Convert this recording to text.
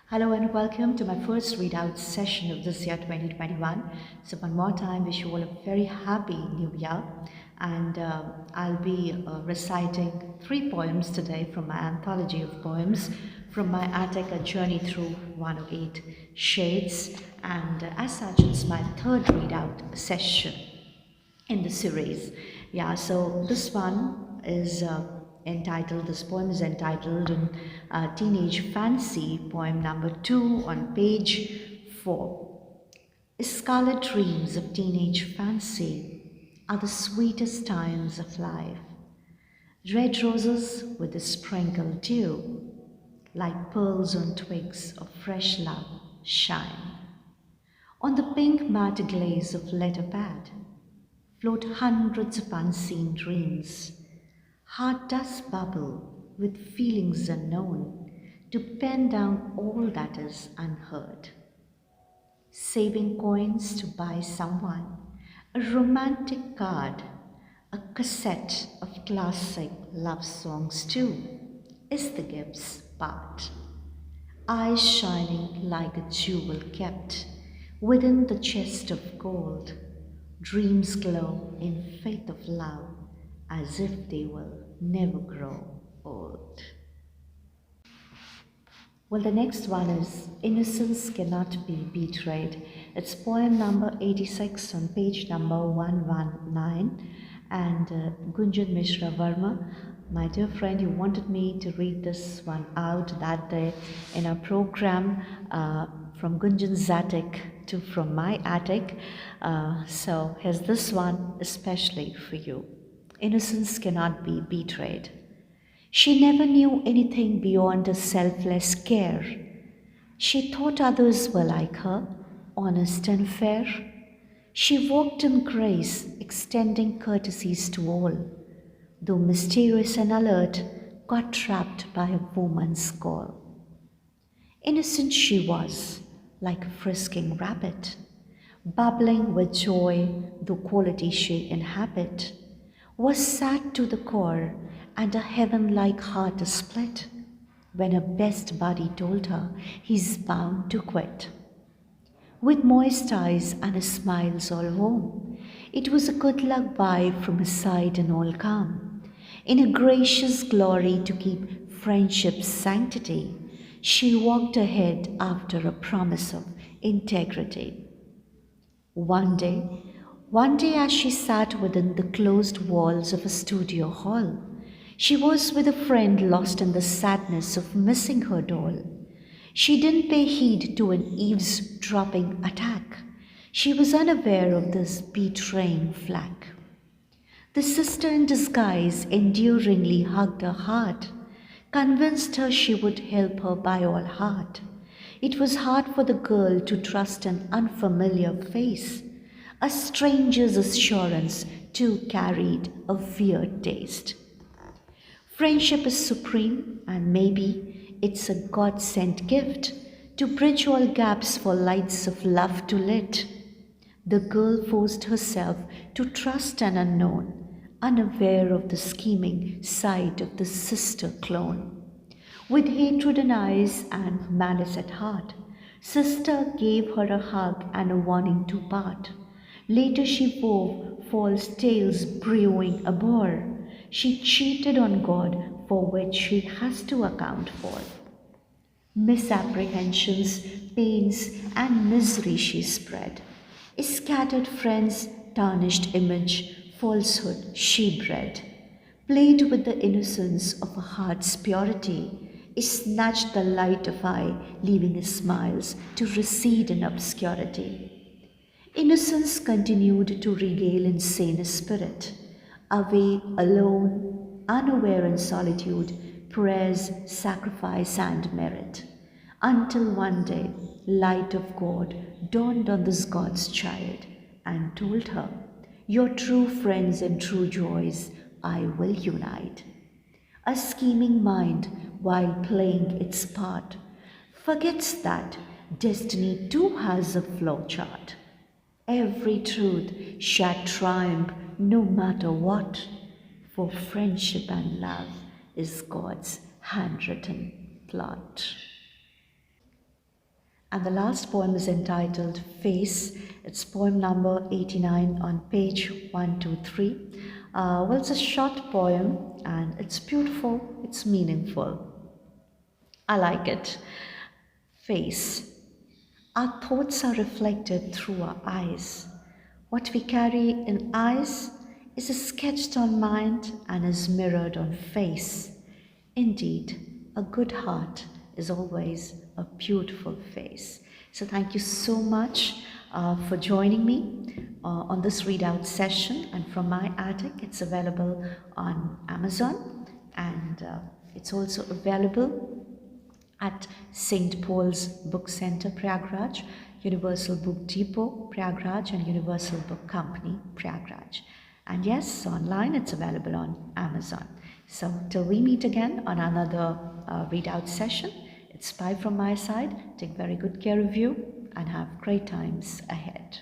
Hello and welcome to my first readout session of this year 2021. So one more time, wish you all a very happy new year, and I'll be reciting 3 poems today from my anthology of poems from my attic, A Journey Through 108 Shades, and as such it's my third readout session in the series. Yeah, so this one is this poem is entitled Teenage Fancy, poem number 2 on page 4. Scarlet dreams of teenage fancy are the sweetest times of life. Red roses with a sprinkled dew, like pearls on twigs of fresh love, shine. On the pink matte glaze of letter pad float hundreds of unseen dreams. Heart does bubble with feelings unknown to pen down all that is unheard. Saving coins to buy someone a romantic card, a cassette of classic love songs too, is the gift's part. Eyes shining like a jewel kept within the chest of gold, dreams glow in faith of love as if they will never grow old. Well, the next one is Innocence Cannot Be Betrayed. It's poem number 86 on page number 119. And Gunjan Mishra Verma, my dear friend, you wanted me to read this one out that day in our program from Gunjan's attic to From My Attic. So here's this one especially for you. Innocence cannot be betrayed. She never knew anything beyond a selfless care. She thought others were like her, honest and fair. She walked in grace, extending courtesies to all, though mysterious and alert, got trapped by a woman's call. Innocent she was, like a frisking rabbit, bubbling with joy, though quality she inhabit was sad to the core, and a heaven-like heart a split when her best buddy told her he's bound to quit. With moist eyes and his smiles all warm, it was a good luck bye from his side and all calm. In a gracious glory to keep friendship's sanctity, she walked ahead after a promise of integrity. One day as she sat within the closed walls of a studio hall, she was with a friend lost in the sadness of missing her doll. She didn't pay heed to an eavesdropping attack. She was unaware of this betraying flack. The sister in disguise enduringly hugged her heart, convinced her she would help her by all heart. It was hard for the girl to trust an unfamiliar face. A stranger's assurance too carried a weird taste. Friendship is supreme, and maybe it's a God-sent gift to bridge all gaps for lights of love to lit. The girl forced herself to trust an unknown, unaware of the scheming side of the sister clone. With hatred in eyes and malice at heart, sister gave her a hug and a warning to part. Later she wove false tales brewing a bore. She cheated on God, for which she has to account for. Misapprehensions, pains, and misery she spread. Scattered friends, tarnished image, falsehood she bred. Played with the innocence of a heart's purity, snatched the light of eye, leaving his smiles to recede in obscurity. Innocence continued to regale insane spirit, away alone, unaware in solitude, prayers, sacrifice, and merit, until one day, light of God dawned on this God's child and told her, "Your true friends and true joys I will unite." A scheming mind, while playing its part, forgets that destiny too has a flow chart. Every truth shall triumph no matter what, for friendship and love is God's handwritten plot. And the last poem is entitled Face. It's poem number 89 on page 123. Well, it's a short poem and it's beautiful, it's meaningful. I like it. Face. Our thoughts are reflected through our eyes. What we carry in eyes is sketched on mind and is mirrored on face. Indeed, a good heart is always a beautiful face. So thank you so much for joining me on this readout session. And from my attic, it's available on Amazon, and it's also available at St. Paul's Book Center, Prayagraj, Universal Book Depot, Prayagraj, and Universal Book Company, Prayagraj. And yes, online it's available on Amazon. So till we meet again on another readout session, it's bye from my side. Take very good care of you and have great times ahead.